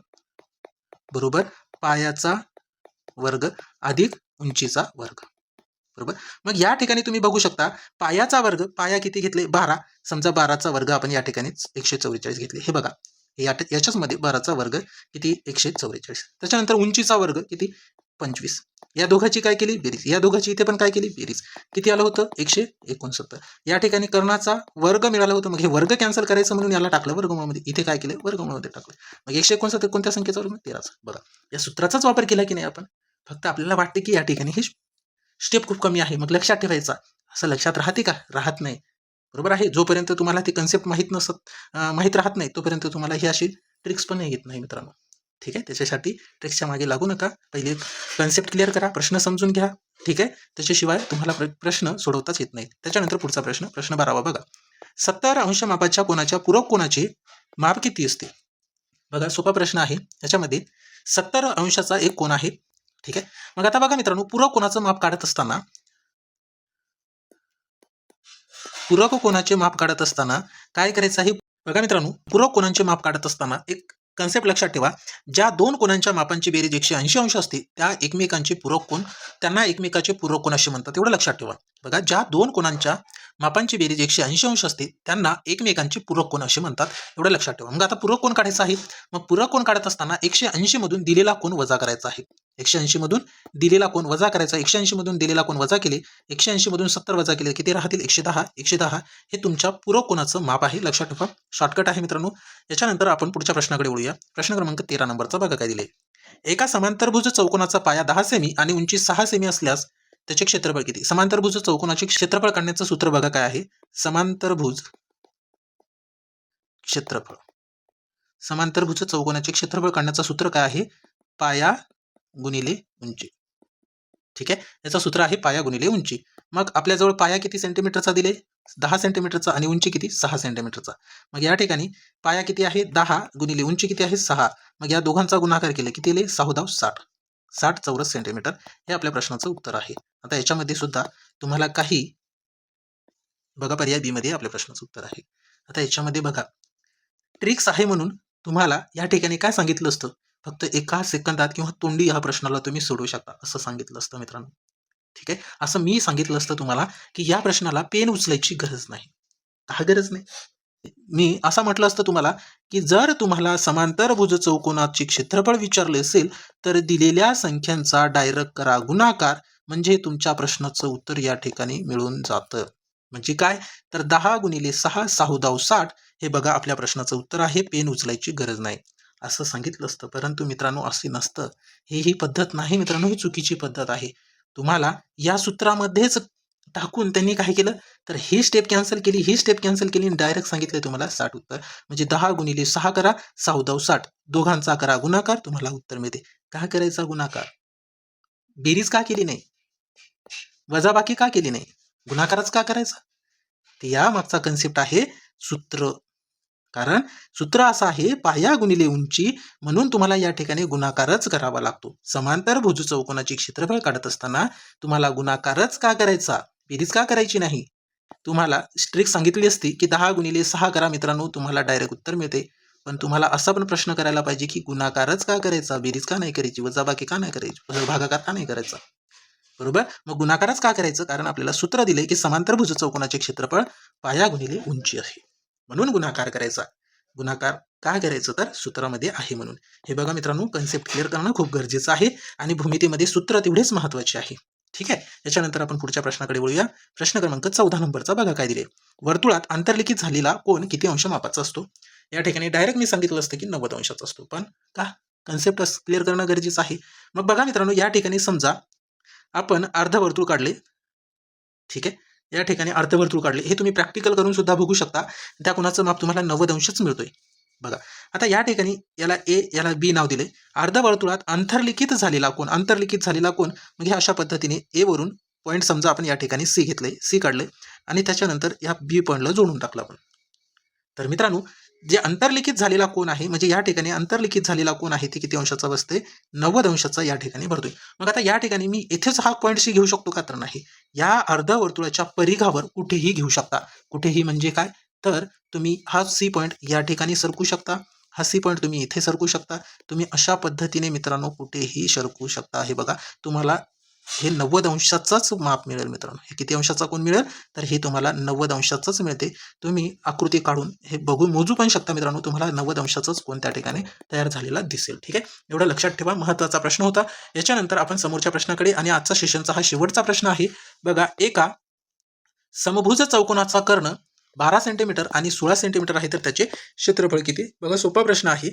बरोबर पायाचा वर्ग अधिक उंचीचा वर्ग. बरोबर, मग या ठिकाणी तुम्ही बघू शकता पायाचा वर्ग, पाया किती घेतले? 12. समजा 12चा वर्ग आपण या ठिकाणी 144 घेतले. हे बघा, याच्याच मध्ये 12चा वर्ग किती? 144. त्याच्यानंतर उंचीचा वर्ग किती? 25. या दोघांची काय केली? बेरीज. या दोघांची इथे पण काय केली? बेरीज. किती आलं होतं? 169. या ठिकाणी कर्णाचा वर्ग मिळाला होता, मग हे वर्ग कॅन्सल करायचं म्हणून याला टाकलं वर्गमूळामध्ये. इथे काय केलं? वर्गमूळामध्ये टाकलं. मग 169 कोणत्या संख्येचा वर्ग? 13चा. बघा, या सूत्राचाच वापर केला की नाही आपण. फक्त आपल्याला वाटते की या ठिकाणी हे स्टेप खूप कमी आहे, मग लक्षात ठेवायचा. असं लक्षात राहते का? राहत नाही. बरोबर आहे, जोपर्यंत तुम्हाला ते कन्सेप्ट माहीत राहत नाही तोपर्यंत तुम्हाला ही अशी ट्रिक्स पण येत नाही मित्रांनो. ठीक आहे, त्याच्यासाठी ट्रिक्सच्या मागे लागू नका. पहिले कन्सेप्ट क्लिअर करा, प्रश्न समजून घ्या. ठीक आहे, त्याच्याशिवाय तुम्हाला प्रश्न सोडवताच येत नाही. त्याच्यानंतर पुढचा प्रश्न 12वा बघा. 70 अंश मापाच्या कोनाच्या पूरक कोनाचे माप किती असते? बघा, सोपा प्रश्न आहे. याच्यामध्ये 70 अंशाचा एक कोन आहे. ठीक आहे, मग आता बघा मित्रांनो, पूरक कोनाचं माप काढत असताना काय करायचं आहे? बघा मित्रांनो, पूरक कोनांचे माप काढत असताना एक कन्सेप्ट लक्षात ठेवा. ज्या दोन कोनांच्या मापांची बेरीज 180 अंश असते त्या एकमेकांचे पूरक कोन, त्यांना एकमेकाचे पूरक कोन असे म्हणतात. एवढं लक्षात ठेवा. बघा, ज्या दोन कोनांच्या मापांची बेरीज 180 अंश असते त्यांना एकमेकांचे पूरक कोन असे म्हणतात. एवढं लक्षात ठेवा. मग आता पूरक कोन काढायचा आहे. मग पूरक कोन काढत असताना 180 मधून दिलेला कोन वजा करायचा आहे. 180 मधून दिलेला कोन वजा करायचा. 180 मधून दिलेला कोन वजा केले, 180 मधून 70 वजा केले, किती राहतील? 110. 110 हे तुमच्या पूरक कोनाचं माप आहे. लक्षात ठेवा, शॉर्टकट आहे मित्रांनो. याच्यानंतर आपण पुढच्या प्रश्नाकडे वळूया. प्रश्न क्रमांक 13 नंबरचा बघा काय दिले. एका समांतरभुज चौकोनाचा पाया 10 सेमी आणि उंची 6 सेमी असल्यास त्याचे क्षेत्रफळ किती? समांतरभुज चौकोनाचे क्षेत्रफळ काढण्याचं सूत्र बघा काय आहे. समांतरभुज चौकोनाचे क्षेत्रफळ काढण्याचं सूत्र काय आहे? पाया गुणिले उंची. ठीक आहे, याचं सूत्र आहे पाया गुणिले उंची. मग आपल्याजवळ पाया किती सेंटीमीटरचा दिले? 10 सेंटीमीटरचा आणि उंची किती? 6 सेंटीमीटरचा. मग या ठिकाणी पाया किती आहे? 10 गुणिले उंची किती आहे? 6. मग या दोघांचा गुणाकार केला किती येईल? 6 10 60. 60 चौरस सेंटीमीटर हे आपल्या प्रश्नाचं उत्तर आहे. आता याच्यामध्ये सुद्धा तुम्हाला काही बघा पर्याय बी मध्ये आपल्या प्रश्नाचं उत्तर आहे. आता याच्यामध्ये बघा ट्रिक्स आहे म्हणून तुम्हाला या ठिकाणी काय सांगितलं असतं, फक्त एका सेकंदात किंवा तोंडी ह्या प्रश्नाला तुम्ही सोडवू शकता असं सांगितलं असतं मित्रांनो. ठीक आहे, असं मी सांगितलं असतं तुम्हाला की या प्रश्नाला पेन उचलायची गरज नाही. का गरज नाही? मी असं म्हटलं असतं तुम्हाला की जर तुम्हाला समांतरभुज चौकोनाचे क्षेत्रफळ विचारले असेल तर दिलेल्या संख्यांचा डायरेक्ट करा गुणाकार, म्हणजे तुमच्या प्रश्नाचं उत्तर या ठिकाणी मिळून जातं. म्हणजे काय, तर 10 गुणिले 6 6 60 हे बघा आपल्या प्रश्नाचं उत्तर आहे. पेन उचलायची गरज नाही असं सांगितलं असतं. परंतु मित्रांनो असे नसतं. ही पद्धत नाही मित्रांनो, ही चुकीची पद्धत आहे. तुम्हाला या सूत्रामध्येच टाकून त्यांनी काय केलं, तर ही स्टेप कॅन्सल केली, ही स्टेप कॅन्सल केली आणि डायरेक्ट सांगितलं तुम्हाला 60 उत्तर. म्हणजे 10 गुणिले 6 करा 6 60 दोघांचा करा गुणाकार, तुम्हाला उत्तर मिळते. का करायचा गुणाकार? बेरीज का केली नाही? वजाबाकी का केली नाही? गुणाकारच का करायचा? तर या मागचा कन्सेप्ट आहे सूत्र. कारण सूत्र असं आहे पाया गुणिले उंची, म्हणून तुम्हाला या ठिकाणी गुणाकारच करावा लागतो. समांतर भुज चौकोनाची क्षेत्रफळ काढत असताना तुम्हाला गुणाकारच का करायचा, बेरीज का करायची नाही? तुम्हाला ट्रिक सांगितली असती की 10 गुणिले 6 करा मित्रांनो, तुम्हाला डायरेक्ट उत्तर मिळते. पण तुम्हाला असा पण प्रश्न करायला पाहिजे की गुणाकारच का करायचा, बेरीज का नाही करायची, वजाबाकी का नाही करायची, भागाकार का नाही करायचा. बरोबर, मग गुणाकारच का करायचं, कारण आपल्याला सूत्र दिले की समांतर भुज चौकोनाचे क्षेत्रफळ पाया गुणिले उंची आहे, म्हणून गुणाकार करायचा. गुणाकार काय करायचं, तर सूत्रामध्ये आहे म्हणून. हे बघा मित्रांनो, कन्सेप्ट क्लिअर करणं खूप गरजेचं आहे आणि भूमितीमध्ये सूत्र तेवढेच महत्वाचे आहे. ठीक आहे, याच्यानंतर आपण पुढच्या प्रश्नाकडे वळूया. प्रश्न क्रमांक 14 नंबरचा बघा काय दिले. वर्तुळात अंतर्लिखित झालेला कोण किती अंश मापाचा असतो? या ठिकाणी डायरेक्ट मी सांगितलं असतं की 90 अंशाचा असतो, पण का कन्सेप्ट क्लिअर करणं गरजेचं आहे. मग बघा मित्रांनो, या ठिकाणी समजा आपण अर्धवर्तुळ काढले. ठीक आहे, या ठिकाणी अर्धवर्तुळ काढले, हे तुम्ही प्रॅक्टिकल करून सुद्धा बघू शकता. त्या कोणाचं माप तुम्हाला 90 अंशच मिळतोय. बघा आता या ठिकाणी याला ए याला बी नाव दिले. अर्धवर्तुळात अंतर्लिखित झालेला कोण, अंतर्लिखित झालेला कोण, म्हणजे अशा पद्धतीने ए वरून पॉईंट समजा आपण या ठिकाणी सी घेतले, सी काढले आणि त्याच्यानंतर या बी पॉईंटला जोडून टाकला आपण. तर मित्रांनो, जे अंतर्लिखित झालेला कोण आहे, म्हणजे या ठिकाणी अंतर्लिखित झालेला कोण आहे ते किती अंशाचा बसते, 90 अंशाचा या ठिकाणी भरतोय. मग आता या ठिकाणी मी इथेच हा पॉईंट सी घेऊ शकतो का, तर नाही. या अर्धवर्तुळाच्या परिघावर कुठेही घेऊ शकता. कुठेही म्हणजे काय, तर तुम्ही हा सी पॉईंट या ठिकाणी सरकू शकता, हा सी पॉईंट तुम्ही इथे सरकू शकता. तुम्ही अशा पद्धतीने मित्रांनो कुठेही सरकू शकता. हे बघा तुम्हाला हे 90 अंशाचाच माप मिळेल मित्रांनो. हे किती अंशाचा कोण मिळेल, तर हे तुम्हाला 90 अंशाचाच मिळते. तुम्ही आकृती काढून हे बघून मोजू पण शकता मित्रांनो, तुम्हाला 90 अंशाचाच कोण त्या ठिकाणी तयार झालेला दिसेल. ठीक आहे, एवढं लक्षात ठेवा, महत्त्वाचा प्रश्न होता. याच्यानंतर आपण समोरच्या प्रश्नाकडे, आणि आजचा सेशनचा हा शेवटचा प्रश्न आहे. बघा, एका समभुज चौकोनाचा कर्ण 12 सेंटीमीटर आणि 16 सेंटीमीटर आहे, तर त्याचे क्षेत्रफळ किती? बघा सोपा प्रश्न आहे.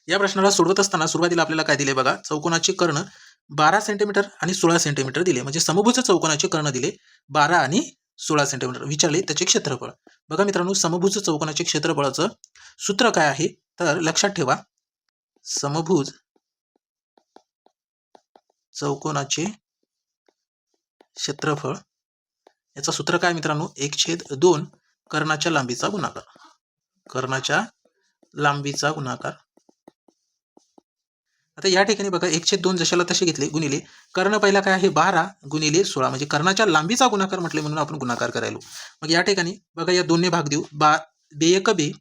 या प्रश्नाला सोडवत असताना सुरुवातीला आपल्याला काय दिले बघा, चौकोनाचे कर्ण 12 सेंटीमीटर आणि 16 सेंटीमीटर दिले, म्हणजे समभुज चौकोनाचे कर्ण दिले 12 आणि 16 सेंटीमीटर, विचारले त्याचे क्षेत्रफळ. बघा मित्रांनो, समभुज चौकोनाचे क्षेत्रफळाचं सूत्र काय आहे, तर लक्षात ठेवा, समभुज चौकोनाचे क्षेत्रफळ याचं सूत्र काय मित्रांनो, 1/2 कर्णाच्या लांबीचा गुणाकार, कर्णाच्या लांबीचा गुणाकार. आता या ठिकाणी बघा 1/2 जशाला तसे घेतले, गुणिले कर्ण पहिला काय आहे 12 गुणिले 16, म्हणजे कर्णाच्या लांबीचा गुणाकार म्हटले म्हणून आपण गुणाकार करायलो. मग या ठिकाणी बघा या दोन्ही भाग देऊ, बे एक बे,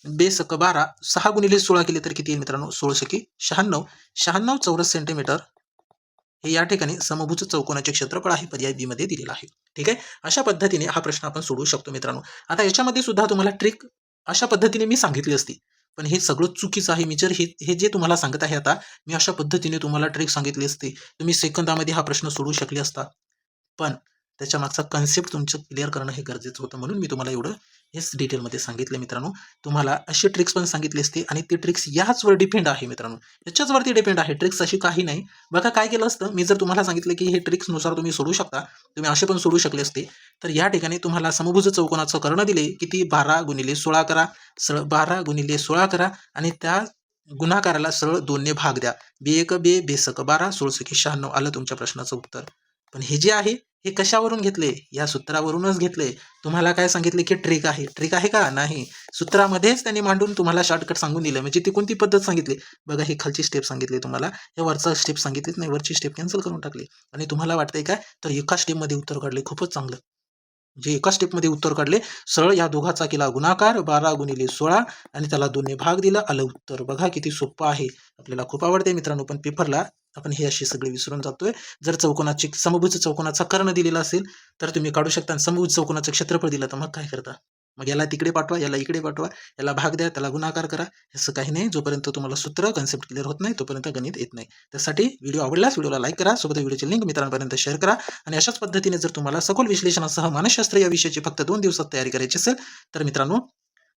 बे सक 12, 6 गुणिले 16 केले तर किती येईल मित्रांनो, 16 96, 96 चौरस सेंटीमीटर हे या ठिकाणी समभुज चौकोनाचे क्षेत्रफळ आहे, पर्याय बी मध्ये दिलेला आहे. ठीक आहे, अशा पद्धतीने हा प्रश्न आपण सोडवू शकतो मित्रांनो. आता याच्यामध्ये सुद्धा तुम्हाला ट्रिक अशा पद्धतीने मी सांगितली असती, पण हे सगळं चुकीचं आहे. मी जर हे जे तुम्हाला सांगत आहे आता, मी अशा पद्धतीने तुम्हाला ट्रिक सांगितली असती, तुम्ही सेकंदामध्ये हा प्रश्न सोडवू शकले असता. पण त्याच्या मागचा कन्सेप्ट तुमचं क्लिअर करणं हे गरजेचं होतं, म्हणून मी तुम्हाला एवढं हेच डिटेलमध्ये सांगितलं मित्रांनो. तुम्हाला अशी ट्रिक्स पण सांगितली असते, आणि ती ट्रिक्स याचवर डिपेंड आहे मित्रांनो, याच्याचवरती डिपेंड आहे. ट्रिक्स अशी काही नाही. बघा काय केलं असतं, मी जर तुम्हाला सांगितलं की हे ट्रिक्सनुसार तुम्ही सोडू शकता, तुम्ही असे पण सोडू शकले असते. तर या ठिकाणी तुम्हाला समभुज चौकोनाचं कर्ण दिले किती, 12 गुणिले 16 करा, 12 गुणिले 16 करा, आणि त्या गुणाकाराला सरळ 2 ने भाग द्या. बे एक बे, बे सक 12, 16 96 आलं तुमच्या प्रश्नाचं उत्तर. पण हे जे आहे हे कशावरून घेतले? या सूत्रावरूनच घेतले. तुम्हाला काय सांगितले की ट्रिक आहे. ट्रिक आहे का? नाही. सूत्रामध्येच त्यांनी मांडून तुम्हाला शॉर्टकट सांगून दिलं. म्हणजे ती कोणती पद्धत सांगितली? बघा, ही खालची स्टेप सांगितली तुम्हाला. हे वरचा स्टेप सांगितलीच नाही. वरची स्टेप कॅन्सल करून टाकली. आणि तुम्हाला वाटतंय काय? तर एका स्टेपमध्ये उत्तर काढले. खूपच चांगलं. जे एका स्टेपमध्ये उत्तर काढले. सरळ या दोघाचा केला गुणाकार 12 गुणिले 16 आणि त्याला 2 भाग दिला. आलं उत्तर. बघा किती सोपं आहे. आपल्याला खूप आवडते मित्रांनो. पण पेपरला आपण हे असे सगळे विसरून जातोय. जर चौकोनाची समभुज चौकोनाचा कर्ण दिलेला असेल तर तुम्ही काढू शकता. आणि समभुज चौकोनाचं क्षेत्रफळ दिलं तर मग काय करता? मग याला तिकडे पाठवा, याला इकडे पाठवा, याला भाग द्या, त्याला गुणाकार करा. असं काही नाही. जोपर्यंत तुम्हाला सूत्र कन्सेप्ट क्लिअर होत नाही तोपर्यंत गणित येत नाही. त्यासाठी व्हिडिओ आवडल्यास व्हिडिओला लाईक करा. सोबत व्हिडिओची लिंक मित्रांपर्यंत शेअर करा. आणि अशाच पद्धतीने जर तुम्हाला सखोल विश्लेषणासह मानसशास्त्र या विषयाची फक्त 2 दिवसात तयारी करायची असेल तर मित्रांनो,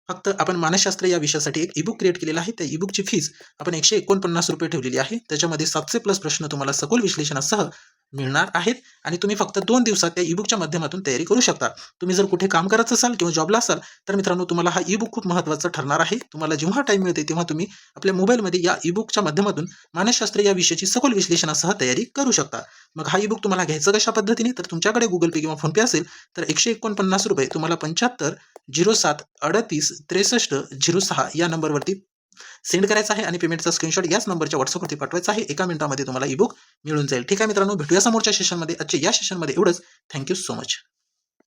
फक्त आपण मानसशास्त्र या विषयासाठी एक ईबुक क्रिएट केलेला आहे. त्या ईबुकची फीस आपण ₹149 ठेवलेली आहे. त्याच्यामध्ये 700 प्लस प्रश्न तुम्हाला सखोल विश्लेषणासह मिळणार आहेत. आणि तुम्ही फक्त 2 दिवसात त्या ईबुकच्या माध्यमातून तयारी करू शकता. तुम्ही जर कुठे काम करत असाल किंवा जॉबला असाल तर मित्रांनो, तुम्हाला हा ईबुक खूप महत्त्वाचा ठरणार आहे. तुम्हाला जेव्हा टाईम मिळते तेव्हा तुम्ही आपल्या मोबाईलमध्ये या ईबुकच्या माध्यमातून मानसशास्त्र या विषयाची सखोल विश्लेषणासह तयारी करू शकता. मग हा ईबुक तुम्हाला घ्यायचं कशा पद्धतीने? तर तुमच्याकडे Google Pay किंवा PhonePe असेल तर ₹149 तुम्हाला 75 07 38 63 06 या नंबरवरती सेंड करायचा आहे. आणि पेमेंटचा स्क्रीनशॉट याच नंबरच्या WhatsAppवरती पाठवायचा आहे. 1 मिनिटामध्ये तुम्हाला ईबुक मिळून जाईल. ठीक आहे मित्रांनो, भेटूया समोरच्या सेशनमध्ये. आजच्या या सेशनमध्ये एवढंच. Thank you so much.